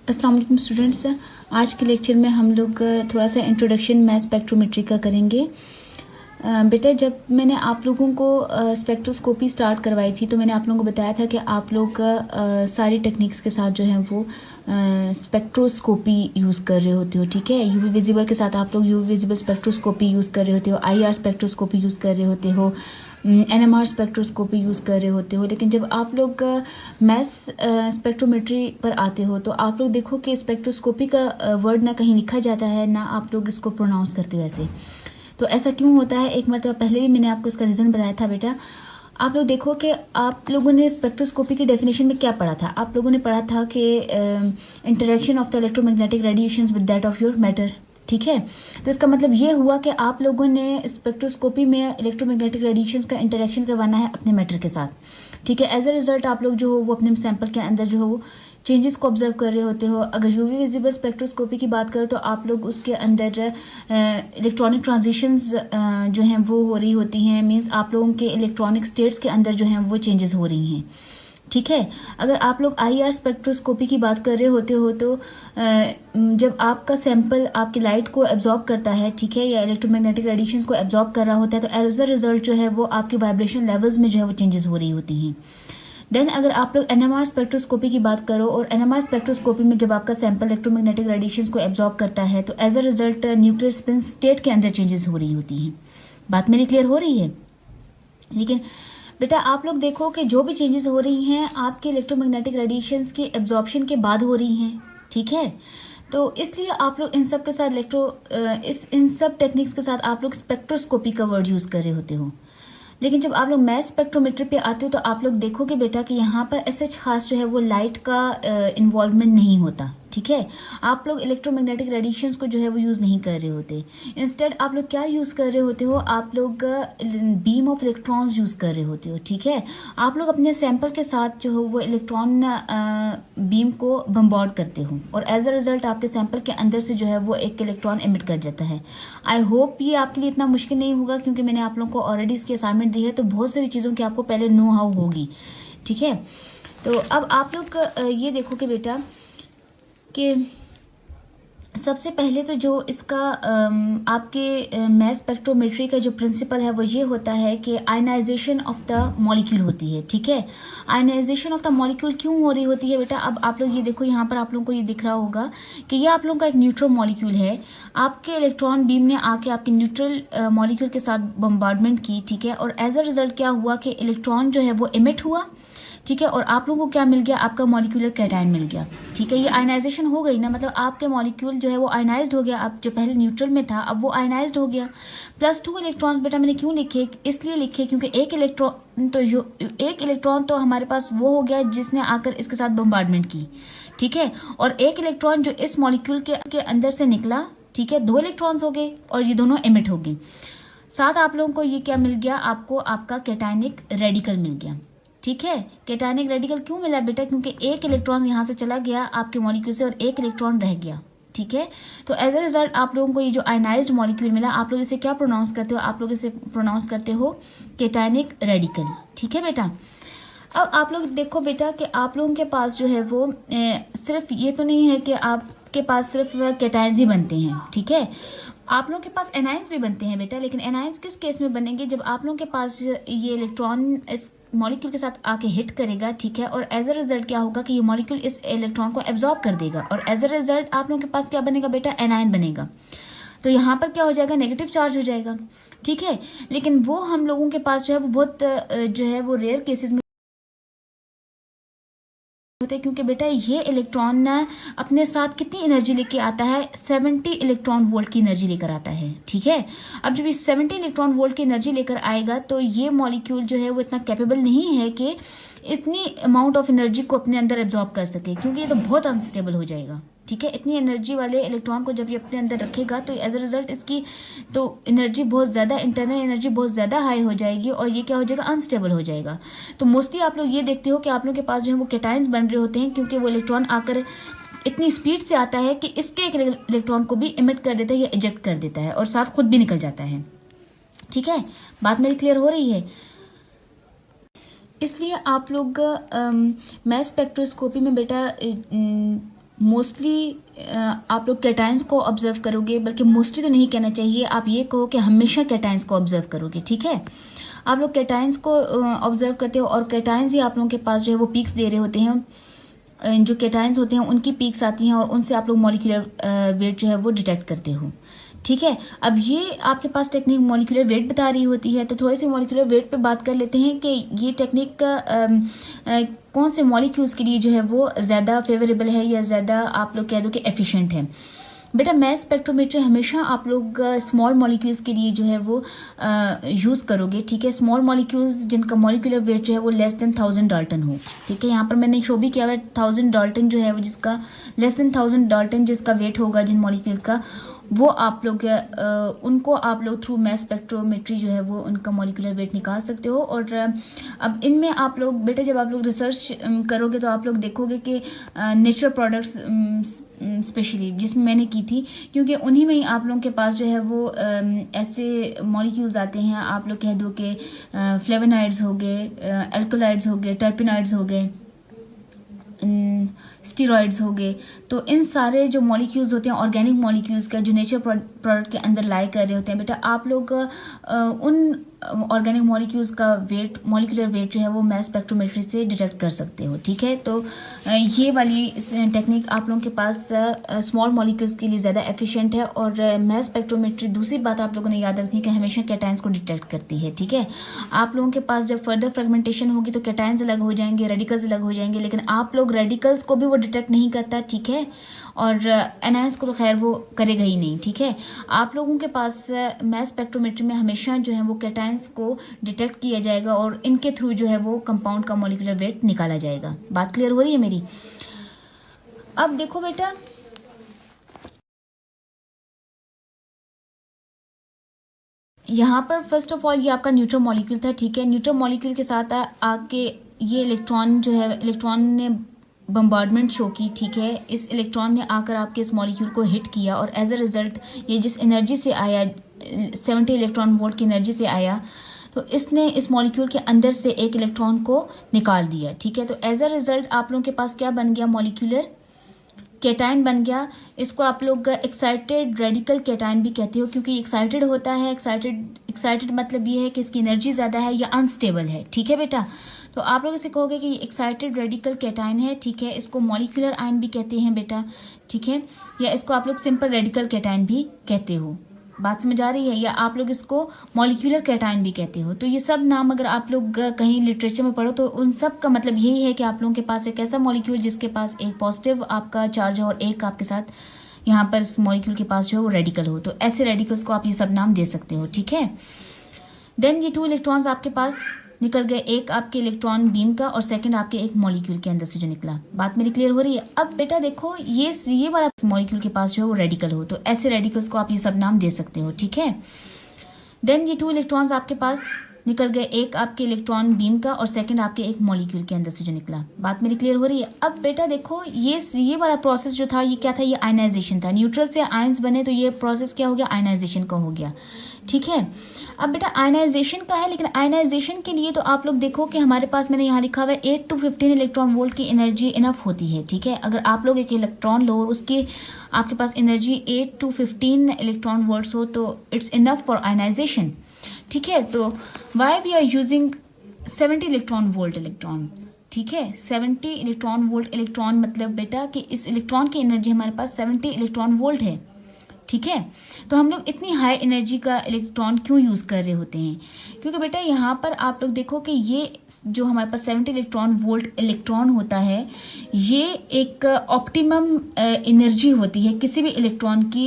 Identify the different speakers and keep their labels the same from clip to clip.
Speaker 1: अस्सलाम वालेकुम स्टूडेंट्स। आज के लेक्चर में हम लोग थोड़ा सा इंट्रोडक्शन मैथ स्पेक्ट्रोमेट्री का करेंगे। बेटा, जब मैंने आप लोगों को स्पेक्ट्रोस्कोपी स्टार्ट करवाई थी तो मैंने आप लोगों को बताया था कि आप लोग सारी टेक्निक्स के साथ जो है वो स्पेक्ट्रोस्कोपी यूज़ कर रहे होते हो। ठीक है, यूवी विजिबल के साथ आप लोग यूवी विजिबल स्पेक्ट्रोस्कोपी यूज़ कर रहे होते हो, आईआर स्पेक्ट्रोस्कोपी यूज़ कर रहे होते हो, एनएमआर स्पेक्ट्रोस्कोपी यूज़ कर रहे होते हो। लेकिन जब आप लोग मैथ स्पेक्ट्रोमेट्री पर आते हो तो आप लोग देखो कि स्पेक्ट्रोस्कोपी का वर्ड ना कहीं लिखा जाता है ना आप लोग इसको प्रोनाउंस करते हो ऐसे। तो ऐसा क्यों होता है? एक मतलब पहले भी मैंने आपको इसका रीज़न बताया था। बेटा, आप लोग देखो कि आप लोगों ने स्पेक्ट्रोस्कोपी की डेफिनेशन में क्या पढ़ा था। आप लोगों ने पढ़ा था कि interaction of the electromagnetic radiations with that of your matter. ठीक है, तो इसका मतलब ये हुआ कि आप लोगों ने स्पेक्ट्रोस्कोपी में इलेक्ट्रोमैग्नेटिक रेडिएशंस का इंटरेक्शन करवाना है अपने मैटर के साथ। ठीक है, एज अ रिजल्ट आप लोग जो हो वो अपने सैंपल के अंदर जो हो वो चेंजेस को ऑब्जर्व कर रहे होते हो। अगर यूवी विजिबल स्पेक्ट्रोस्कोपी की बात करो तो आप लोग उसके अंदर इलेक्ट्रॉनिक ट्रांजिशंस जो हैं वो हो रही होती हैं। मींस आप लोगों के इलेक्ट्रॉनिक स्टेट्स के अंदर जो हैं वो चेंजेस हो रही हैं। ठीक है, अगर आप लोग आईआर स्पेक्ट्रोस्कोपी की बात कर रहे होते हो तो जब आपका सैंपल आपकी लाइट को एब्जॉर्ब करता है, ठीक है, या इलेक्ट्रोमैग्नेटिक रेडिएशंस को एब्जॉर्ब कर रहा होता है, तो एज अ रिजल्ट जो है वो आपके वाइब्रेशन लेवल्स में जो है वो चेंजेस हो रही होती हैं। देन अगर आप लोग एनएमआर स्पेक्ट्रोस्कोपी की बात करो, और एनएमआर स्पेक्ट्रोस्कोपी में जब आपका सैंपल इलेक्ट्रोमैग्नेटिक रेडिएशंस को एब्जॉर्ब करता है तो as a result nuclear spin state के अंदर चेंजेस हो रही होती हैं। बात मेरी क्लियर हो रही है? लेकिन बेटा, आप लोग देखो कि जो भी चेंजेस हो रही हैं आपके इलेक्ट्रोमैग्नेटिक रेडिएशंस के एब्जॉर्प्शन के बाद हो रही हैं। ठीक है, तो इसलिए आप लोग इन सब के साथ इन सब टेक्निक्स के साथ आप लोग स्पेक्ट्रोस्कोपी का वर्ड यूज़ कर रहे होते हो। लेकिन जब आप लोग मैथ स्पेक्ट्रोमेट्री पे आते हो तो आप लोग देखोगे बेटा कि यहाँ पर ऐसे खास जो है वो लाइट का इन्वॉल्वमेंट नहीं होता। ठीक है, आप लोग इलेक्ट्रोमैग्नेटिक रेडिएशंस को जो है वो यूज़ नहीं कर रहे होते। इंस्टेड आप लोग क्या यूज़ कर रहे होते हो? आप लोग बीम ऑफ इलेक्ट्रॉन्स यूज़ कर रहे होते हो। ठीक है, आप लोग अपने सैंपल के साथ जो हो वो इलेक्ट्रॉन बीम को बम्बार्ड करते हो और एज अ रिजल्ट आपके सैंपल के अंदर से जो है वो एक इलेक्ट्रॉन एमिट कर जाता है। आई होप ये आपके लिए इतना मुश्किल नहीं होगा क्योंकि मैंने आप लोगों को ऑलरेडी इसकी असाइनमेंट दी है, तो बहुत सारी चीज़ों की आपको पहले नो हाउ होगी। ठीक है, तो अब आप लोग ये देखो कि बेटा कि सबसे पहले तो जो इसका आपके मैथ स्पेक्ट्रोमेट्री का जो प्रिंसिपल है वो ये होता है कि आयनाइजेशन ऑफ द मॉलिक्यूल होती है। ठीक है, आयनाइजेशन ऑफ द मॉलिक्यूल क्यों हो रही होती है बेटा? अब आप लोग ये देखो, यहाँ पर आप लोगों को ये दिख रहा होगा कि ये आप लोगों का एक न्यूट्रल मॉलिक्यूल है। आपके इलेक्ट्रॉन बीम ने आके आपके न्यूट्रल मॉलिक्यूल के साथ बम्बार्डमेंट की। ठीक है, और एज अ रिजल्ट क्या हुआ कि इलेक्ट्रॉन जो है वो इमिट हुआ। ठीक है, और आप लोगों को क्या मिल गया? आपका मॉलिक्यूलर कैटायन मिल गया। ठीक है, ये आयनाइजेशन हो गई ना, मतलब आपके मॉलिक्यूल जो है वो आयनाइज्ड हो गया। आप जो पहले न्यूट्रल में था अब वो आयनाइज्ड हो गया। +2 इलेक्ट्रॉन्स बेटा मैंने क्यों लिखे? इसलिए लिखे क्योंकि एक इलेक्ट्रॉन तो हमारे पास वो हो गया जिसने आकर इसके साथ बम्बार्डमेंट की। ठीक है, और एक इलेक्ट्रॉन जो इस मॉलिक्यूल के अंदर से निकला। ठीक है, 2 इलेक्ट्रॉन्स हो गए और ये दोनों एमिट हो गए। साथ आप लोगों को ये क्या मिल गया? आपको आपका कैटायनिक रेडिकल मिल गया। ठीक है, कैटायनिक रेडिकल क्यों मिला बेटा? क्योंकि एक इलेक्ट्रॉन यहाँ से चला गया आपके मॉलिक्यूल से और एक इलेक्ट्रॉन रह गया। ठीक है, तो एज अ रिजल्ट आप लोगों को ये जो आयनाइज्ड मॉलिक्यूल मिला, आप लोग इसे क्या प्रोनाउंस करते हो? आप लोग इसे प्रोनाउंस करते हो कैटायनिक रेडिकल। ठीक है बेटा, अब आप लोग देखो बेटा कि आप लोगों के पास जो है वो सिर्फ ये तो नहीं है कि आपके पास सिर्फ कैटायंस ही बनते हैं। ठीक है, आप लोगों के पास एनायंस भी बनते हैं बेटा, लेकिन एनायंस किस केस में बनेंगे? जब आप लोगों के पास ये इलेक्ट्रॉन इस मॉलिक्यूल के साथ आके हिट करेगा। ठीक है, और एज अ रिजल्ट क्या होगा कि ये मॉलिक्यूल इस इलेक्ट्रॉन को एब्जॉर्ब कर देगा और एज अ रिजल्ट आप लोगों के पास क्या बनेगा बेटा? एनायन बनेगा। तो यहाँ पर क्या हो जाएगा? नेगेटिव चार्ज हो जाएगा। ठीक है, लेकिन वो हम लोगों के पास जो है वो बहुत जो है वो रेयर केसेस में होता है, क्योंकि बेटा ये इलेक्ट्रॉन ना अपने साथ कितनी एनर्जी लेके आता है? 70 इलेक्ट्रॉन वोल्ट की एनर्जी लेकर आता है। ठीक है, अब जब ये 70 इलेक्ट्रॉन वोल्ट की एनर्जी लेकर आएगा तो ये मॉलिक्यूल जो है वो इतना कैपेबल नहीं है कि इतनी अमाउंट ऑफ एनर्जी को अपने अंदर एब्जॉर्ब कर सके, क्योंकि ये तो बहुत अनस्टेबल हो जाएगा। ठीक है, इतनी एनर्जी वाले इलेक्ट्रॉन को जब ये अपने अंदर रखेगा तो एज अ रिजल्ट इसकी तो एनर्जी बहुत ज़्यादा, इंटरनल एनर्जी बहुत ज़्यादा हाई हो जाएगी और ये क्या हो जाएगा? अनस्टेबल हो जाएगा। तो मोस्टली आप लोग ये देखते हो कि आप लोगों के पास जो है वो कैटायंस बन रहे होते हैं, क्योंकि वो इलेक्ट्रॉन आकर इतनी स्पीड से आता है कि इसके एक इलेक्ट्रॉन को भी इमिट कर देता है या इजेक्ट कर देता है और साथ खुद भी निकल जाता है। ठीक है, बात मेरी क्लियर हो रही है? इसलिए आप लोग मैथ स्पेक्ट्रोस्कोपी में बेटा मोस्टली आप लोग कैटायंस को ऑब्जर्व करोगे, बल्कि मोस्टली तो नहीं कहना चाहिए, आप ये कहो कि हमेशा कैटायंस को ऑब्जर्व करोगे। ठीक है, आप लोग कैटायंस को ऑब्जर्व करते हो और कैटायंस ही आप लोगों के पास जो है वो पीक्स दे रहे होते हैं। जो कैटायंस होते हैं उनकी पीक्स आती हैं और उनसे आप लोग मॉलिक्यूलर वेट जो है वो डिटेक्ट करते हो। ठीक है, अब ये आपके पास टेक्निक मॉलिक्यूलर वेट बता रही होती है, तो थोड़ी सी मॉलिक्यूलर वेट पे बात कर लेते हैं कि ये टेक्निक कौन से मॉलिक्यूल्स के लिए जो है वो ज़्यादा फेवरेबल है या ज़्यादा आप लोग कह दो कि एफिशिएंट है। बेटा मैस स्पेक्ट्रोमीटर हमेशा आप लोग स्मॉल मॉलिक्यूल्स के लिए जो है वो यूज़ करोगे। ठीक है, स्मॉल मॉलिक्यूल्स जिनका मॉलिक्यूलर वेट जो है वो लेस देन 1000 डाल्टन हो। ठीक है, यहाँ पर मैंने शो भी किया हुआ है 1000 डाल्टन जो है वो जिसका लेस देन 1000 डाल्टन जिसका वेट होगा जिन मॉलिक्यूल्स का, वो आप लोग उनको आप लोग थ्रू मैस स्पेक्ट्रोमेट्री जो है वो उनका मॉलिक्यूलर वेट निकाल सकते हो। और अब इनमें आप लोग बेटा जब आप लोग रिसर्च करोगे तो आप लोग देखोगे कि नेचुरल प्रोडक्ट्स स्पेशली जिसमें मैंने की थी, क्योंकि उन्हीं में ही आप लोगों के पास जो है वो ऐसे मॉलिक्यूल्स आते हैं, आप लोग कह दो कि फ्लेवोनाइड्स हो गए, एल्कोलाइड्स हो गए, टर्पिनाइड्स हो गए, स्टीरॉइड्स हो गए। तो इन सारे जो मॉलिक्यूल्स होते हैं ऑर्गेनिक मॉलिक्यूल्स का जो नेचर प्रोडक्ट के अंदर लाई कर रहे होते हैं, बेटा आप लोग उन ऑर्गेनिक मॉलिक्यूल्स का वेट मॉलिक्यूलर वेट जो है वो मैस स्पेक्ट्रोमेट्री से डिटेक्ट कर सकते हो। ठीक है, तो ये वाली टेक्निक आप लोगों के पास स्मॉल मॉलिक्यूल्स के लिए ज़्यादा एफिशिएंट है। और मैस स्पेक्ट्रोमेट्री दूसरी बात आप लोगों ने याद रखनी है कि हमेशा कैटायंस को डिटेक्ट करती है। ठीक है, आप लोगों के पास जब फर्दर फ्रेगमेंटेशन होगी तो कैटायंस अलग हो जाएंगे, रेडिकल्स अलग हो जाएंगे, लेकिन आप लोग रेडिकल्स को भी वो डिटेक्ट नहीं करता। ठीक है, और एनायंस को तो खैर वो करेगा ही नहीं। ठीक है, आप लोगों के पास मैस स्पेक्ट्रोमेट्री में हमेशा जो है वो कैटायंस को डिटेक्ट किया जाएगा और इनके थ्रू जो है वो कंपाउंड का मॉलिक्यूलर वेट निकाला जाएगा। बात क्लियर हो रही है मेरी? अब देखो बेटा, यहाँ पर फर्स्ट ऑफ ऑल ये आपका न्यूट्रल मॉलिक्यूल था। ठीक है, न्यूट्रल मॉलिक्यूल के साथ आके ये इलेक्ट्रॉन जो है इलेक्ट्रॉन ने बम्बार्डमेंट शो की। ठीक है, इस इलेक्ट्रॉन ने आकर आपके इस मॉलिक्यूल को हिट किया और एज अ रिजल्ट ये जिस एनर्जी से आया 70 इलेक्ट्रॉन वोल्ट की एनर्जी से आया, तो इसने इस मॉलिक्यूल के अंदर से एक इलेक्ट्रॉन को निकाल दिया। ठीक है, तो एज अ रिजल्ट आप लोगों के पास क्या बन गया? मॉलिक्यूलर कैटायन बन गया। इसको आप लोग एक्साइटेड रेडिकल कैटायन भी कहते हो, क्योंकि एक्साइटेड होता है। एक्साइटेड मतलब ये है कि इसकी एनर्जी ज़्यादा है या अनस्टेबल है। ठीक है बेटा, तो आप लोग इसे कहोगे कि एक्साइटेड रेडिकल कैटायन है। ठीक है, इसको मॉलिक्यूलर आयन भी कहते हैं बेटा। ठीक है, या इसको आप लोग सिंपल रेडिकल कैटायन भी कहते हो। बात समझ आ रही है? या आप लोग इसको मॉलिक्यूलर कैटायन भी कहते हो। तो ये सब नाम अगर आप लोग कहीं लिटरेचर में पढ़ो तो उन सब का मतलब यही है कि आप लोगों के पास एक ऐसा मॉलिक्यूल जिसके पास एक पॉजिटिव आपका चार्ज है और एक आपके साथ यहाँ पर इस मॉलिक्यूल के पास जो है वो रेडिकल हो, तो ऐसे रेडिकल्स को आप ये सब नाम दे सकते हो। ठीक है, देन ये 2 इलेक्ट्रॉन्स आपके पास निकल गए, एक आपके इलेक्ट्रॉन बीम का और सेकंड आपके एक मॉलिक्यूल के अंदर से जो निकला। बात मेरी क्लियर हो रही है? अब बेटा देखो, ये वाला मॉलिक्यूल के पास जो है वो रेडिकल हो, तो ऐसे रेडिकल्स को आप ये सब नाम दे सकते हो। ठीक है, देन ये 2 इलेक्ट्रॉन्स आपके पास निकल गए, एक आपके इलेक्ट्रॉन बीम का और सेकंड आपके एक मॉलिक्यूल के अंदर से जो निकला। बात मेरी क्लियर हो रही है? अब बेटा देखो, ये वाला प्रोसेस जो था ये क्या था? ये आयनाइजेशन था। न्यूट्रल से आयंस बने तो ये प्रोसेस क्या हो गया? आयनाइजेशन का हो गया। ठीक है, अब बेटा आयनाइजेशन का है, लेकिन आयनाइजेशन के लिए तो आप लोग देखो कि हमारे पास मैंने यहाँ लिखा हुआ है 8 to 15 इलेक्ट्रॉन वोल्ट की एनर्जी इनफ होती है। ठीक है, अगर आप लोग एक इलेक्ट्रॉन लो और उसकी आपके पास एनर्जी 8 to 15 इलेक्ट्रॉन वोल्ट्स हो तो इट्स इनफ फॉर आयनाइजेशन। ठीक है, तो why we are using 70 electron volt electrons. ठीक है, 70 इलेक्ट्रॉन वोल्ट इलेक्ट्रॉन मतलब बेटा कि इस इलेक्ट्रॉन की एनर्जी हमारे पास 70 इलेक्ट्रॉन वोल्ट है। ठीक है, तो हम लोग इतनी हाई एनर्जी का इलेक्ट्रॉन क्यों यूज कर रहे होते हैं? क्योंकि बेटा यहाँ पर आप लोग देखो कि ये जो हमारे पास 70 इलेक्ट्रॉन वोल्ट इलेक्ट्रॉन होता है, ये एक ऑप्टिमम एनर्जी होती है किसी भी इलेक्ट्रॉन की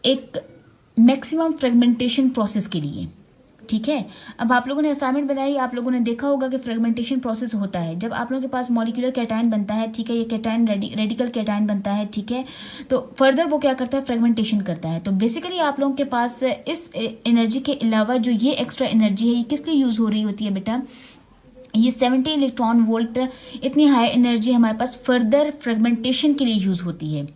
Speaker 1: एक मैक्सिमम फ्रेगमेंटेशन प्रोसेस के लिए। ठीक है, अब आप लोगों ने असाइनमेंट बनाई, आप लोगों ने देखा होगा कि फ्रेगमेंटेशन प्रोसेस होता है जब आप लोगों के पास मॉलिक्यूलर कैटायन बनता है। ठीक है, ये कैटायन रेडिकल कैटायन बनता है। ठीक है, तो फर्दर वो क्या करता है? फ्रेगमेंटेशन करता है। तो बेसिकली आप लोगों के पास इस एनर्जी के अलावा जो ये एक्स्ट्रा एनर्जी है ये किस लिए यूज हो रही होती है बेटा? ये 70 इलेक्ट्रॉन वोल्ट इतनी हाई एनर्जी हमारे पास फर्दर फ्रेगमेंटेशन के लिए यूज होती है।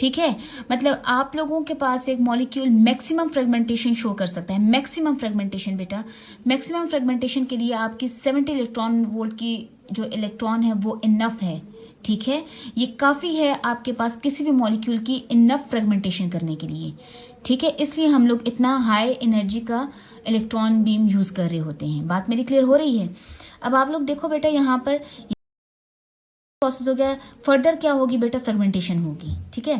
Speaker 1: ठीक है, मतलब आप लोगों के पास एक मॉलिक्यूल मैक्सिमम फ्रेगमेंटेशन शो कर सकता है। मैक्सिमम फ्रेगमेंटेशन बेटा, मैक्सिमम फ्रेगमेंटेशन के लिए आपकी 70 इलेक्ट्रॉन वोल्ट की जो इलेक्ट्रॉन है वो इनफ है। ठीक है, ये काफ़ी है आपके पास किसी भी मॉलिक्यूल की इनफ फ्रेगमेंटेशन करने के लिए। ठीक है, इसलिए हम लोग इतना हाई एनर्जी का इलेक्ट्रॉन बीम यूज़ कर रहे होते हैं। बात मेरी क्लियर हो रही है? अब आप लोग देखो बेटा, यहाँ पर प्रोसेस हो गया, फर्दर क्या होगी बेटा, फ्रेगमेंटेशन होगी। ठीक है,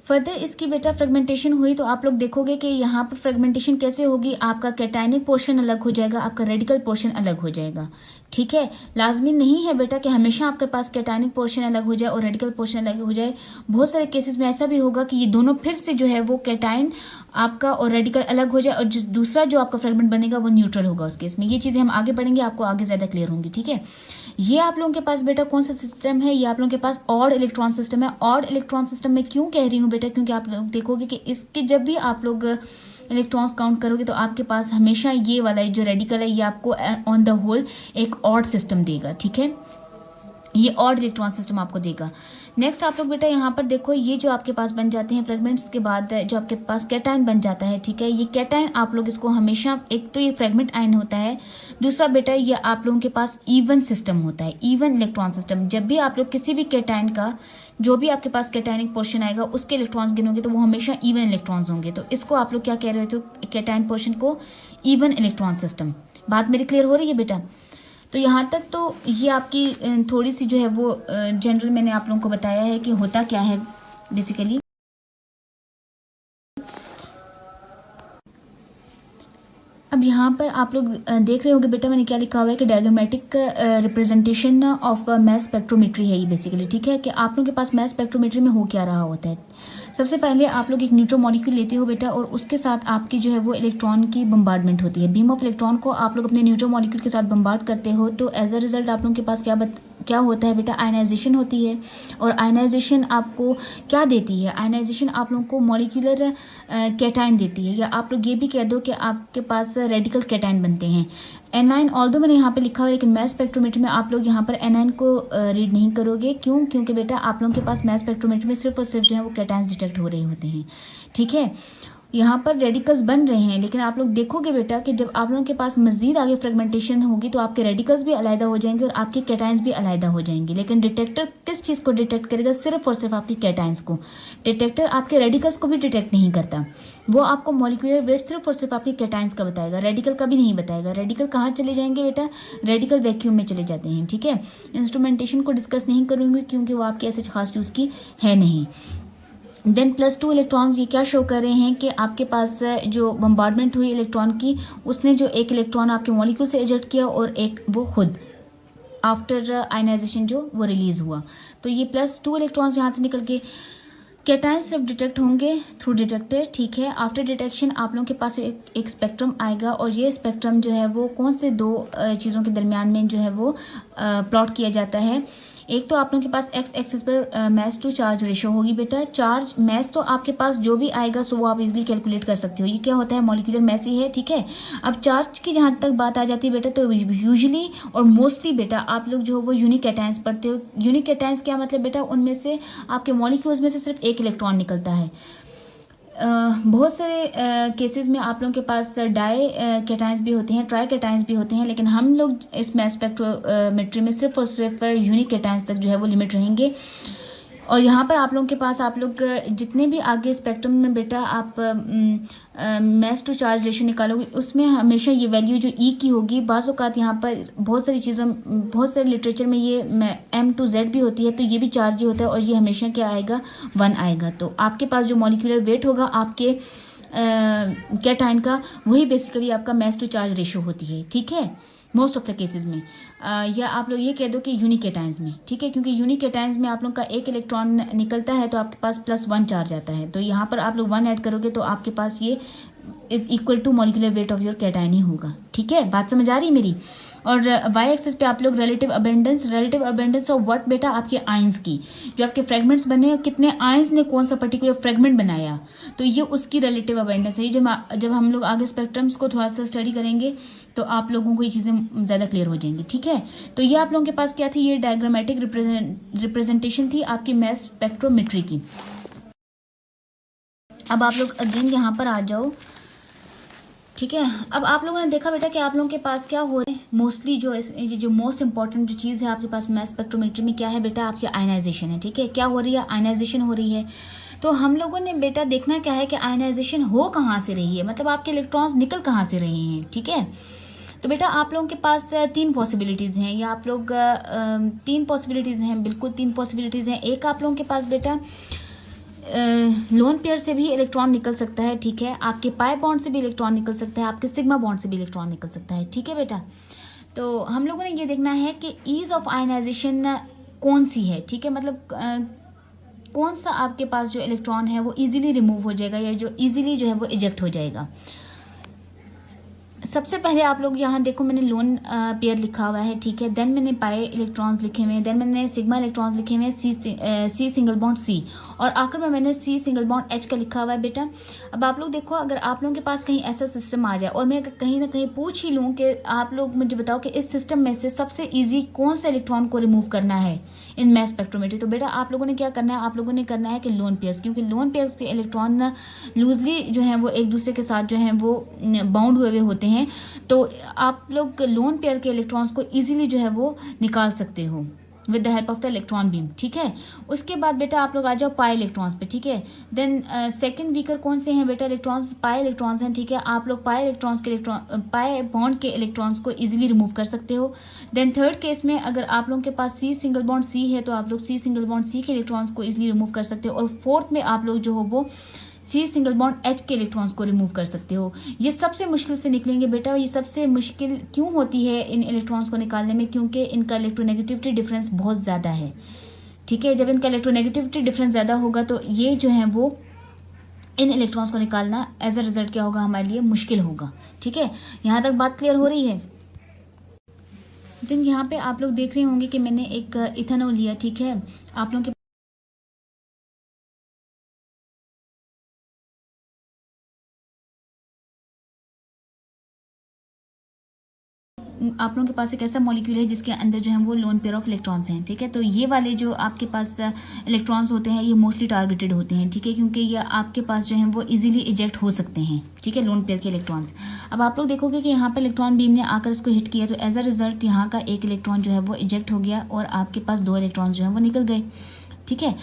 Speaker 1: फर्दर इसकी बेटा फ्रेगमेंटेशन हुई तो आप लोग देखोगे कि यहाँ पर फ्रेगमेंटेशन कैसे होगी, आपका कैटायनिक पोर्शन अलग हो जाएगा, आपका रेडिकल पोर्शन अलग हो जाएगा। ठीक है, लाजमी नहीं है बेटा कि हमेशा आपके पास कैटायनिक पोर्शन अलग हो जाए और रेडिकल पोर्शन अलग हो जाए। बहुत सारे केसेस में ऐसा भी होगा कि ये दोनों फिर से जो है वो कैटायन आपका और रेडिकल अलग हो जाए और जो दूसरा जो आपका फ्रेगमेंट बनेगा वो न्यूट्रल होगा उस केस में। ये चीजें हम आगे पढ़ेंगे, आपको आगे ज्यादा क्लियर होंगी। ठीक है, ये आप लोगों के पास बेटा कौन सा सिस्टम है, ये आप लोगों के पास ऑड इलेक्ट्रॉन सिस्टम है। ऑड इलेक्ट्रॉन सिस्टम में क्यों कह रही हूँ बेटा, क्योंकि आप लोग देखोगे कि इसके जब भी आप लोग इलेक्ट्रॉन्स काउंट करोगे तो आपके पास हमेशा ये वाला जो रेडिकल है ये आपको ऑन द होल एक ऑड सिस्टम देगा। ठीक है, ये ऑड इलेक्ट्रॉन सिस्टम आपको देगा। नेक्स्ट आप लोग बेटा यहाँ पर देखो, ये जो आपके पास बन जाते हैं फ्रेगमेंट्स के बाद जो आपके पास कैटायन बन जाता है। ठीक है, ये कैटायन आप लोग इसको हमेशा, एक तो ये फ्रेगमेंट आयन होता है, दूसरा बेटा ये आप लोगों के पास इवन सिस्टम होता है, इवन इलेक्ट्रॉन सिस्टम। जब भी आप लोग किसी भी कैटायन का जो भी आपके पास कैटायनिक पोर्शन आएगा उसके इलेक्ट्रॉन्स गिनोगे तो वो हमेशा इवन इलेक्ट्रॉन्स होंगे। तो इसको आप लोग क्या कह रहे हो, कैटायन पोर्शन को इवन इलेक्ट्रॉन सिस्टम। बात मेरी क्लियर हो रही है बेटा? तो यहाँ तक तो ये आपकी थोड़ी सी जो है वो जनरल मैंने आप लोगों को बताया है कि होता क्या है बेसिकली। अब यहाँ पर आप लोग देख रहे होंगे बेटा मैंने क्या लिखा हुआ है कि diagrammatic representation of mass spectrometry है ये बेसिकली। ठीक है, कि आप लोगों के पास मैस स्पेक्ट्रोमेट्री में हो क्या रहा होता है। सबसे पहले आप लोग एक न्यूट्रॉन मॉलिक्यूल लेते हो बेटा और उसके साथ आपकी जो है वो इलेक्ट्रॉन की बम्बार्डमेंट होती है। बीम ऑफ इलेक्ट्रॉन को आप लोग अपने न्यूट्रॉन मॉलिक्यूल के साथ बम्बार्ड करते हो तो एज अ रिजल्ट आप लोगों के पास क्या होता है बेटा, आयनाइजेशन होती है। और आयनाइजेशन आपको क्या देती है, आयनाइजेशन आप लोगों को मॉलिक्यूलर कैटायन देती है, या आप लोग ये भी कह दो कि आपके पास रेडिकल कैटायन बनते हैं। एनाइन ऑल्दो मैंने यहाँ पे लिखा हुआ है लेकिन मैस स्पेक्ट्रोमेट्री में आप लोग यहाँ पर एनाइन को रीड नहीं करोगे। क्यों? क्योंकि बेटा आप लोगों के पास मैस स्पेक्ट्रोमेट्री में सिर्फ और सिर्फ जो है वो कैटायंस डिटेक्ट हो रहे होते हैं। ठीक है, यहाँ पर रेडिकल्स बन रहे हैं लेकिन आप लोग देखोगे बेटा कि जब आप लोगों के पास मजीद आगे फ्रेगमेंटेशन होगी तो आपके रेडिकल्स भी अलहदा हो जाएंगे और आपके कैटायंस भी अलहदा हो जाएंगे। लेकिन डिटेक्टर किस चीज़ को डिटेक्ट करेगा? सिर्फ और सिर्फ आपकी कैटायंस को। डिटेक्टर आपके रेडिकल्स को भी डिटेक्ट नहीं करता, वो आपको मॉलिक्यूलर वेट सिर्फ और सिर्फ आपकी कैटायंस का बताएगा, रेडिकल का भी नहीं बताएगा। रेडिकल कहाँ चले जाएंगे बेटा? रेडिकल वैक्यूम में चले जाते हैं। ठीक है, इंस्ट्रूमेंटेशन को डिस्कस नहीं करूंगी क्योंकि वो आपके ऐसे खास चूज की है नहीं। देन +2 इलेक्ट्रॉन्स ये क्या शो कर रहे हैं कि आपके पास जो बम्बार्डमेंट हुई इलेक्ट्रॉन की उसने जो एक इलेक्ट्रॉन आपके मॉलिक्यूल से इजेक्ट किया और एक वो खुद आफ्टर आयनाइजेशन जो वो रिलीज हुआ। तो ये +2 इलेक्ट्रॉन्स यहाँ से निकल के कैटायन सिर्फ डिटेक्ट होंगे थ्रू डिटेक्टर। ठीक है, आफ्टर डिटेक्शन आप लोगों के पास एक स्पेक्ट्रम आएगा और ये स्पेक्ट्रम जो है वो कौन से दो चीज़ों के दरमियान में जो है वो प्लॉट किया जाता है। एक तो आप लोगों के पास एक्स एक्सिस पर मैस टू चार्ज रेशियो होगी बेटा। चार्ज मैस तो आपके पास जो भी आएगा सो वो आप इजीली कैलकुलेट कर सकते हो, ये क्या होता है मॉलिक्यूलर मैस ही है। ठीक है, अब चार्ज की जहां तक बात आ जाती है बेटा तो यूजुअली और मोस्टली बेटा आप लोग जो वो यूनिक कैटायंस पढ़ते हो। यूनिक कैटायंस क्या मतलब बेटा, उनमें से आपके मॉलिक्यूल्स में से सिर्फ एक इलेक्ट्रॉन निकलता है। बहुत सारे केसेस में आप लोगों के पास डाई कैटायंस भी होते हैं, ट्राई कैटायंस भी होते हैं, लेकिन हम लोग इस मैस स्पेक्ट्रोमेट्री में सिर्फ और सिर्फ यूनिक कैटायंस तक जो है वो लिमिट रहेंगे। और यहाँ पर आप लोगों के पास आप लोग जितने भी आगे स्पेक्ट्रम में बेटा आप मैस टू चार्ज रेशियो निकालोगे उसमें हमेशा ये वैल्यू जो ई की होगी, बाज़ औक़ात यहाँ पर बहुत सारी चीज़ों बहुत सारे लिटरेचर में ये M/Z भी होती है तो ये भी चार्ज ही होता है और ये हमेशा क्या आएगा 1 आएगा। तो आपके पास जो मॉलिक्यूलर वेट होगा आपके कैटायन का वही बेसिकली आपका मैस टू चार्ज रेशियो होती है। ठीक है, मोस्ट ऑफ द केसेस में या आप लोग ये कह दो कि यूनिक कैटायंस में। ठीक है, क्योंकि यूनिक कैटायंस में आप लोग का एक इलेक्ट्रॉन निकलता है तो आपके पास +1 चार्ज आता है। तो यहाँ पर आप लोग 1 ऐड करोगे तो आपके पास ये is equal to molecular weight of your cation ही होगा। ठीक है, बात समझ आ रही मेरी? और वाई एक्सिस पे आप लोग रिलेटिव अबेंडेंस ऑफ व्हाट बेटा, आपके आयंस की, जो आपके फ्रेगमेंट्स बने कितने आयंस ने कौन सा पर्टिकुलर फ्रेगमेंट बनाया, तो ये उसकी रिलेटिव अबेंडेंस है। जब हम लोग आगे स्पेक्ट्रम्स को थोड़ा सा स्टडी करेंगे तो आप लोगों को ये चीजें ज्यादा क्लियर हो जाएंगी। ठीक है, तो ये आप लोगों के पास क्या थी, ये डायग्रामेटिक रिप्रेजेंटेशन थी आपकी मैस स्पेक्ट्रोमेट्री की। अब आप लोग अगेन यहाँ पर आ जाओ। ठीक है। अब आप लोगों ने देखा बेटा कि आप लोगों के पास क्या हो रहा है, मोस्टली जो मोस्ट इंपॉर्टेंट जो चीज़ है आपके पास मैथ स्पेक्ट्रोमेट्री में क्या है बेटा, आपकी आयनाइजेशन है। ठीक है, क्या हो रही है, आयनाइजेशन हो रही है। तो हम लोगों ने बेटा देखना क्या है कि आयनाइजेशन हो कहाँ से रही है, मतलब आपके इलेक्ट्रॉन्स निकल कहाँ से रहे हैं। ठीक है, तो बेटा आप लोगों के पास तीन पॉसिबिलिटीज़ हैं, या आप लोग तीन पॉसिबिलिटीज़ हैं, बिल्कुल तीन पॉसिबिलिटीज़ हैं। एक आप लोगों के पास बेटा लोन पेयर से भी इलेक्ट्रॉन निकल सकता है। ठीक है, आपके पाई बॉन्ड से भी इलेक्ट्रॉन निकल सकता है, आपके सिग्मा बॉन्ड से भी इलेक्ट्रॉन निकल सकता है। ठीक है बेटा, तो हम लोगों ने ये देखना है कि ईज ऑफ आयनाइजेशन कौन सी है। ठीक है, मतलब कौन सा आपके पास जो इलेक्ट्रॉन है वो इजीली रिमूव हो जाएगा, या जो इजीली जो है वो इजेक्ट हो जाएगा। सबसे पहले आप लोग यहाँ देखो, मैंने लोन पेयर लिखा हुआ है। ठीक है, देन मैंने पाई इलेक्ट्रॉन्स लिखे हुए हैं, देन मैंने सिग्मा इलेक्ट्रॉन्स लिखे हुए हैं, सी सिंगल बॉन्ड सी, और आखिर में मैंने सी सिंगल बॉन्ड एच का लिखा हुआ है बेटा। अब आप लोग देखो, अगर आप लोगों के पास कहीं ऐसा सिस्टम आ जाए और मैं कहीं ना कहीं पूछ ही लूँ कि आप लोग मुझे बताओ कि इस सिस्टम में से सबसे ईजी कौन सा इलेक्ट्रॉन को रिमूव करना है इन मैथ स्पेक्ट्रोमेट्री, तो बेटा आप लोगों ने क्या करना है, आप लोगों ने करना है कि लोन पेयर्स, क्योंकि लोन पेयर्स के इलेक्ट्रॉन लूजली जो है वो एक दूसरे के साथ जो है वो बाउंड हुए होते हैं, तो आप लोग लोन पेयर के इलेक्ट्रॉन्स को इजीली जो है वो निकाल सकते हो with the help of the electron beam. ठीक है, उसके बाद बेटा आप लोग आ जाओ पाई इलेक्ट्रॉन्स पे। ठीक है, देन सेकंड वीकर कौन से हैं बेटा, इलेक्ट्रॉन्स पाई इलेक्ट्रॉन्स हैं। ठीक है, आप लोग पाई इलेक्ट्रॉन्स के पाई बॉन्ड के इलेक्ट्रॉन्स को इजीली रिमूव कर सकते हो। देन थर्ड केस में अगर आप लोगों के पास सी सिंगल बॉन्ड सी है तो आप लोग सी सिंगल बॉन्ड सी के इलेक्ट्रॉन्स को इजीली रिमूव कर सकते हो, और फोर्थ में आप लोग जो हो वो सी सिंगल बॉन्ड एच के इलेक्ट्रॉन्स को रिमूव कर सकते हो। ये सबसे मुश्किल से निकलेंगे बेटा, ये सबसे मुश्किल क्यों होती है इन इलेक्ट्रॉन्स को निकालने में, क्योंकि इनका इलेक्ट्रोनेगेटिविटी डिफरेंस बहुत ज़्यादा है। ठीक है, जब इनका इलेक्ट्रोनेगेटिविटी डिफरेंस ज़्यादा होगा तो ये जो है वो इन इलेक्ट्रॉन्स को निकालना एज अ रिजल्ट क्या होगा, हमारे लिए मुश्किल होगा। ठीक है, यहाँ तक बात क्लियर हो रही है। देन यहाँ पे आप लोग देख रहे होंगे कि मैंने एक इथेनॉल लिया। ठीक है, आप लोगों के पास एक ऐसा मॉलिक्यूल है जिसके अंदर जो है वो लोन पेयर ऑफ इलेक्ट्रॉन्स हैं। ठीक है, तो ये वाले जो आपके पास इलेक्ट्रॉन्स होते हैं ये मोस्टली टारगेटेड होते हैं। ठीक है, क्योंकि ये आपके पास जो है वो इजीली इजेक्ट हो सकते हैं। ठीक है, लोन पेयर के इलेक्ट्रॉन्स। अब आप लोग देखोगे कि यहाँ पर इलेक्ट्रॉन बीम ने आकर इसको हिट किया, तो एज अ रिजल्ट यहाँ का एक इलेक्ट्रॉन जो है वो इजेक्ट हो गया और आपके पास दो इलेक्ट्रॉन जो है वो निकल गए। ठीक है,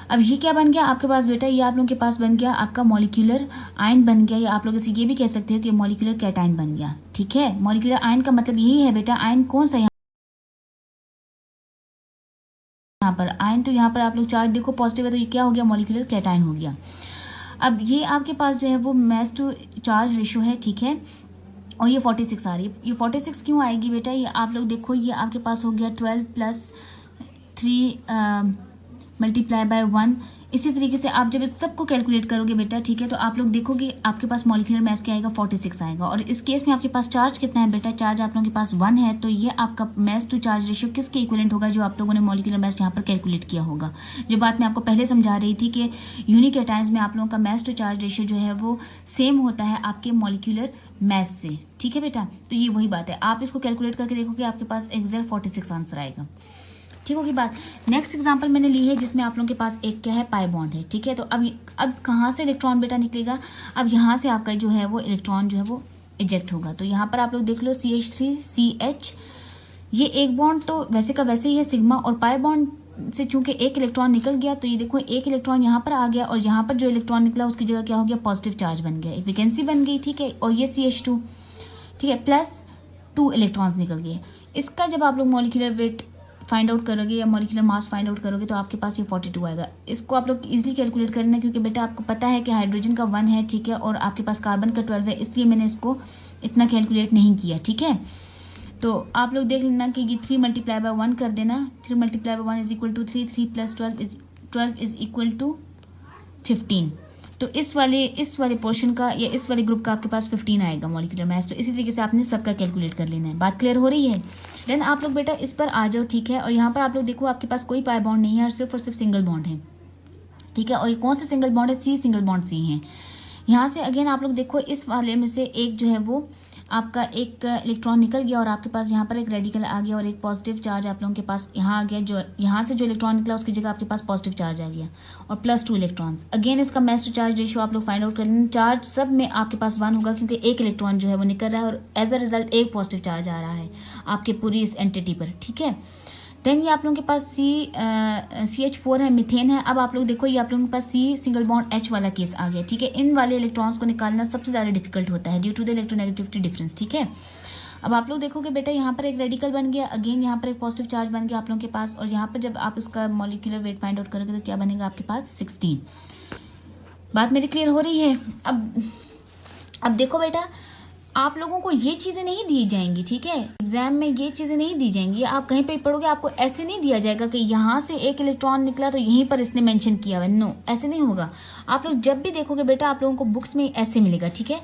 Speaker 1: अब ये क्या बन गया आपके पास बेटा, ये आप लोगों के पास बन गया आपका मॉलिक्यूलर आयन बन गया, या आप लोग इसे ये भी कह सकते हो कि मॉलिक्यूलर कैटायन बन गया। ठीक है, मॉलिक्यूलर आयन का मतलब यही है बेटा, आयन कौन सा यहाँ पर आयन, तो यहाँ पर आप लोग चार्ज देखो पॉजिटिव है तो ये क्या हो गया, मॉलिक्यूलर कैटायन हो गया। अब ये आपके पास जो है वो मास टू चार्ज रेशियो है। ठीक है, और ये 46 आ रही है। ये 46 क्यों आएगी बेटा, ये आप लोग देखो, ये आपके पास हो गया 12 + 3 मल्टीप्लाई बाय 1। इसी तरीके से आप जब इस सबको कैलकुलेट करोगे बेटा, ठीक है, तो आप लोग देखोगे आपके पास मॉलिक्यूलर मास क्या आएगा, 46 आएगा। और इस केस में आपके पास चार्ज कितना है बेटा, चार्ज आप लोगों के पास 1 है, तो ये आपका मास टू चार्ज रेशियो किसके इक्विवेलेंट होगा, जो आप लोगों ने मॉलिक्यूलर मास यहाँ पर कैलकुलेट किया होगा। जो बात मैं आपको पहले समझा रही थी कि यूनिक एटाइंस में आप लोगों का मास टू चार्ज रेशियो जो है वो सेम होता है आपके मॉलिक्यूलर मास से। ठीक है बेटा, तो ये वही बात है, आप इसको कैलकुलेट करके देखोगे आपके पास एग्जैक्ट 46 आंसर आएगा। ठीक होगी बात। नेक्स्ट एग्जांपल मैंने ली है जिसमें आप लोगों के पास एक क्या है, पाई बॉन्ड है। ठीक है, तो अब कहाँ से इलेक्ट्रॉन बेटा निकलेगा, अब यहाँ से आपका जो है वो इलेक्ट्रॉन जो है वो इजेक्ट होगा। तो यहाँ पर आप लोग देख लो CH3CH, ये एक बॉन्ड तो वैसे का वैसे ही है सिग्मा, और पाई बॉन्ड से चूंकि एक इलेक्ट्रॉन निकल गया तो ये देखो एक इलेक्ट्रॉन यहाँ पर आ गया, और यहाँ पर जो इलेक्ट्रॉन निकला उसकी जगह क्या हो गया, पॉजिटिव चार्ज बन गया, एक वैकेंसी बन गई। ठीक है, और ये CH2, ठीक है, +2 इलेक्ट्रॉन्स निकल गए। इसका जब आप लोग मॉलिक्यूलर वेट फाइंड आउट करोगे या मॉलिक्यूलर मास फाइंड आउट करोगे तो आपके पास ये 42 आएगा। इसको आप लोग इजीली कैलकुलेट करना, क्योंकि बेटा आपको पता है कि हाइड्रोजन का 1 है। ठीक है, और आपके पास कार्बन का 12 है, इसलिए मैंने इसको इतना कैलकुलेट नहीं किया। ठीक है, तो आप लोग देख लेना कि ये 3 × 1 कर देना, 3 × 1 = 3, 3 + 12 = 15। तो इस वाले पोर्शन का या इस वाले ग्रुप का आपके पास 15 आएगा मॉलिक्यूलर मास। तो इसी तरीके से आपने सबका कैलकुलेट कर लेना है। बात क्लियर हो रही है। देन आप लोग बेटा इस पर आ जाओ। ठीक है, और यहाँ पर आप लोग देखो आपके पास कोई पाई बॉन्ड नहीं है, और सिर्फ सिंगल बॉन्ड है। ठीक है, और ये कौन सा सिंगल बॉन्ड है, सी सिंगल बॉन्ड सी है। यहाँ से अगेन आप लोग देखो इस वाले में से एक जो है वो आपका एक इलेक्ट्रॉन निकल गया और आपके पास यहाँ पर एक रेडिकल आ गया और एक पॉजिटिव चार्ज आप लोगों के पास यहाँ आ गया, जो यहाँ से जो इलेक्ट्रॉन निकला उसकी जगह आपके पास पॉजिटिव चार्ज आ गया और +2 इलेक्ट्रॉन्स। अगेन इसका मास टू चार्ज रेशियो आप लोग फाइंड आउट कर लेंगे। चार्ज सब में आपके पास 1 होगा क्योंकि एक इलेक्ट्रॉन जो है वो निकल रहा है और एज अ रिजल्ट एक पॉजिटिव चार्ज आ रहा है आपके पूरी इस एंटिटी पर, ठीक है। देन ये आप लोगों के पास CH4 है, मीथेन है। अब आप लोग देखो ये आप लोगों के पास C सिंगल बॉन्ड H वाला केस आ गया, ठीक है। इन वाले इलेक्ट्रॉन्स को निकालना सबसे ज़्यादा डिफिकल्ट होता है due to the electronegativity difference, ठीक है। अब आप लोग देखोगे बेटा यहाँ पर एक रेडिकल बन गया, अगेन यहाँ पर एक पॉजिटिव चार्ज बन गया आप लोगों के पास, और यहाँ पर जब आप इसका मॉलिक्यूलर वेट फाइंड आउट करोगे तो क्या बनेगा आपके पास 16। बात मेरी क्लियर हो रही है। अब देखो बेटा, आप लोगों को ये चीज़ें नहीं दी जाएंगी, ठीक है। एग्जाम में ये चीज़ें नहीं दी जाएंगी, आप कहीं पे पढ़ोगे आपको ऐसे नहीं दिया जाएगा कि यहाँ से एक इलेक्ट्रॉन निकला तो यहीं पर इसने मेंशन किया हुआ है, नो, ऐसे नहीं होगा। आप लोग जब भी देखोगे बेटा आप लोगों को बुक्स में ऐसे मिलेगा, ठीक है,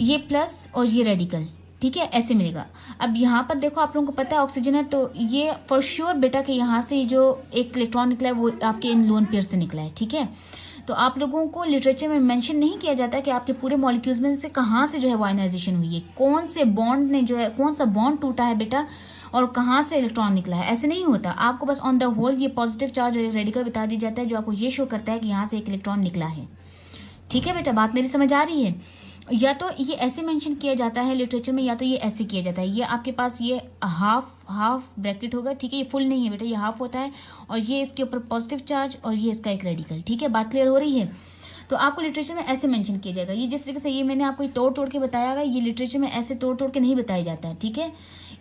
Speaker 1: ये प्लस और ये रेडिकल, ठीक है, ऐसे मिलेगा। अब यहाँ पर देखो आप लोगों को पता है ऑक्सीजन है, तो ये फॉर श्योर बेटा कि यहाँ से जो एक इलेक्ट्रॉन निकला है वो आपके इन लोन पेयर से निकला है, ठीक है। तो आप लोगों को लिटरेचर में मेंशन नहीं किया जाता कि आपके पूरे मॉलिक्यूल्स में से कहाँ से जो है वो आयनाइजेशन हुई है, कौन से बॉन्ड ने जो है, कौन सा बॉन्ड टूटा है बेटा और कहाँ से इलेक्ट्रॉन निकला है, ऐसे नहीं होता। आपको बस ऑन द होल ये पॉजिटिव चार्ज और रेडिकल बता दिया जाता है जो आपको ये शो करता है कि यहाँ से एक इलेक्ट्रॉन निकला है, ठीक है बेटा। बात मेरी समझ आ रही है। या तो ये ऐसे मेंशन किया जाता है लिटरेचर में, या तो ये ऐसे किया जाता है। ये आपके पास ये हाफ ब्रैकेट होगा, ठीक है, ये फुल नहीं है बेटा, ये हाफ होता है और ये इसके ऊपर पॉजिटिव चार्ज और ये इसका एक रेडिकल, ठीक है। बात क्लियर हो रही है। तो आपको लिटरेचर में ऐसे मेंशन किया जाएगा। ये जिस तरीके से ये मैंने आपको तोड़ तोड़ के बताया हुआ है, ये लिटरेचर में ऐसे तोड़ तोड़ के नहीं बताया जाता है, ठीक है।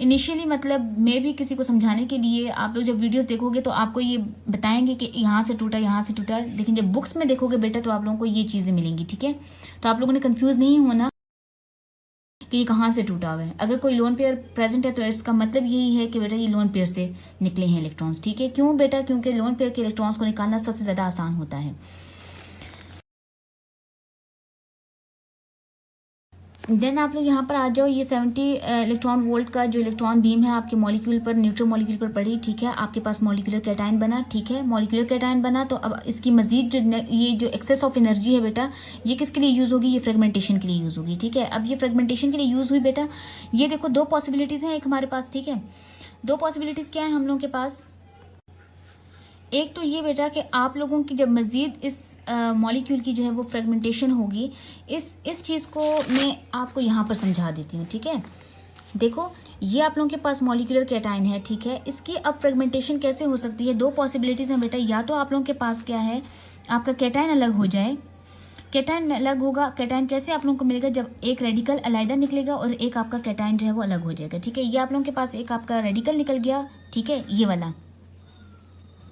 Speaker 1: इनिशियली मतलब मैं भी किसी को समझाने के लिए, आप लोग जब वीडियोस देखोगे तो आपको ये बताएंगे कि यहाँ से टूटा, यहाँ से टूटा, लेकिन जब बुक्स में देखोगे बेटा तो आप लोगों को ये चीज़ें मिलेंगी, ठीक है। तो आप लोगों ने कंफ्यूज नहीं होना कि ये कहाँ से टूटा हुआ है। अगर कोई लोन पेयर प्रेजेंट है तो इसका मतलब यही है कि बेटा ये लोन पेयर से निकले हैं इलेक्ट्रॉन्स, ठीक है। क्यों बेटा? क्योंकि लोन पेयर के इलेक्ट्रॉन्स को निकालना सबसे ज़्यादा आसान होता है। देन आप लोग यहाँ पर आ जाओ, ये 70 इलेक्ट्रॉन वोल्ट का जो इलेक्ट्रॉन बीम है आपके मॉलिक्यूल पर, न्यूट्रल मॉलिक्यूल पर पड़ी, ठीक है। आपके पास मॉलिक्यूलर कैटायन बना, ठीक है, मॉलिक्यूलर कैटायन बना। तो अब इसकी मजीद जो ये जो एक्सेस ऑफ एनर्जी है बेटा, ये किसके लिए यूज़ होगी? ये फ्रेगमेंटेशन के लिए यूज़ होगी, ठीक है। अब ये फ्रेगमेंटेशन के लिए यूज़ हुई बेटा, ये देखो दो पॉसिबिलिटीज़ हैं एक हमारे पास, ठीक है। दो पॉसिबिलिटीज़ क्या है हम लोगों के पास? एक तो ये बेटा कि आप लोगों की जब मज़ीद इस मॉलिक्यूल की जो है वो फ्रेगमेंटेशन होगी, इस चीज़ को मैं आपको यहाँ पर समझा देती हूँ, ठीक है। देखो ये आप लोगों के पास मॉलिक्यूलर कैटायन है, ठीक है। इसकी अब फ्रेगमेंटेशन कैसे हो सकती है? दो पॉसिबिलिटीज़ हैं बेटा। या तो आप लोगों के पास क्या है, आपका कैटायन अलग हो जाए, कैटायन अलग होगा। कैटायन कैसे आप लोगों को मिलेगा? जब एक रेडिकल अलग निकलेगा और एक आपका कैटायन जो है वो अलग हो जाएगा, ठीक है। ये आप लोगों के पास एक आपका रेडिकल निकल गया, ठीक है, ये वाला।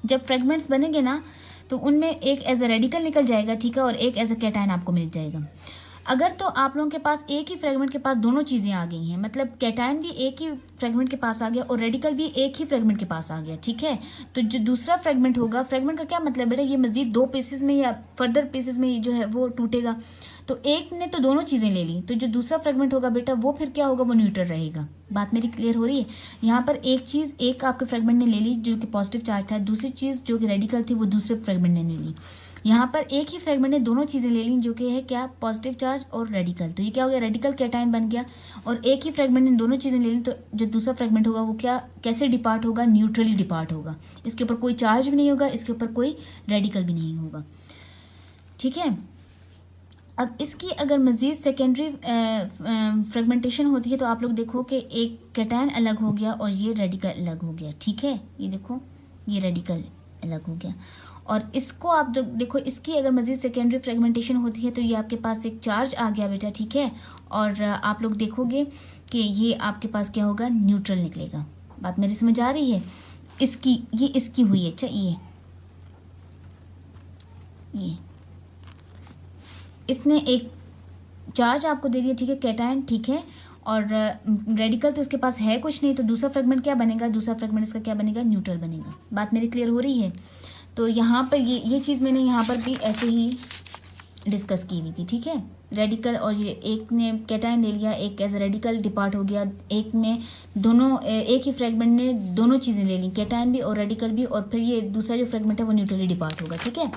Speaker 1: जब फ्रेगमेंट्स बनेंगे ना तो उनमें एक एज अ रेडिकल निकल जाएगा, ठीक है, और एक एज अ कैटायन आपको मिल जाएगा। अगर तो आप लोगों के पास एक ही फ्रेगमेंट के पास दोनों चीज़ें आ गई हैं, मतलब कैटायन भी एक ही फ्रेगमेंट के पास आ गया और रेडिकल भी एक ही फ्रेगमेंट के पास आ गया, ठीक है। तो जो दूसरा फ्रेगमेंट होगा, फ्रेगमेंट का क्या मतलब बेटा? ये मजीद दो पीसेस में या फर्दर पीसेस में जो है वो टूटेगा। तो एक ने तो दोनों चीज़ें ले ली, तो जो दूसरा फ्रेगमेंट होगा बेटा वो फिर क्या होगा? वो न्यूट्रल रहेगा। बात मेरी क्लियर हो रही है? यहाँ पर एक चीज़ एक आपके फ्रेगमेंट ने ले ली जो कि पॉजिटिव चार्ज था, दूसरी चीज़ जो कि रेडिकल थी वो दूसरे फ्रेगमेंट ने ले ली। यहाँ पर एक ही फ्रेगमेंट ने दोनों चीज़ें ले ली जो कि है क्या? पॉजिटिव चार्ज और रेडिकल। तो ये क्या हो गया? रेडिकल कैटायन बन गया। और एक ही फ्रेगमेंट ने दोनों चीज़ें ले ली तो जो दूसरा फ्रेगमेंट होगा वो क्या, कैसे डिपार्ट होगा? न्यूट्रली डिपार्ट होगा। इसके ऊपर कोई चार्ज भी नहीं होगा, इसके ऊपर कोई रेडिकल भी नहीं होगा, ठीक है। अब इसकी अगर मज़ीद सेकेंडरी फ्रेगमेंटेशन होती है तो आप लोग देखो कि एक कैटायन अलग हो गया और ये रेडिकल अलग हो गया, ठीक है। ये देखो ये रेडिकल अलग हो गया। और इसको आप देखो, इसकी अगर मज़ीद सेकेंडरी फ्रेगमेंटेशन होती है तो ये आपके पास एक चार्ज आ गया बेटा, ठीक है। और आप लोग देखोगे कि ये आपके पास क्या होगा? न्यूट्रल निकलेगा। बात मेरी समझ आ रही है? ये इसकी हुई है। अच्छा ये इसने एक चार्ज आपको दे दिया, ठीक है, कैटायन, ठीक है। और रेडिकल तो इसके पास है कुछ नहीं, तो दूसरा फ्रेगमेंट क्या बनेगा? दूसरा फ्रेगमेंट इसका क्या बनेगा? न्यूट्रल बनेगा। बात मेरी क्लियर हो रही है? तो यहाँ पर ये चीज़ मैंने यहाँ पर भी ऐसे ही डिस्कस की हुई थी, ठीक है। रेडिकल और ये एक ने कैटायन ले लिया, एक एज रेडिकल डिपार्ट हो गया, एक में दोनों एक ही फ्रेगमेंट ने दोनों चीज़ें ले ली, कैटायन भी और रेडिकल भी, और फिर ये दूसरा जो फ्रेगमेंट है वो न्यूट्रली डिपार्ट होगा, ठीक है।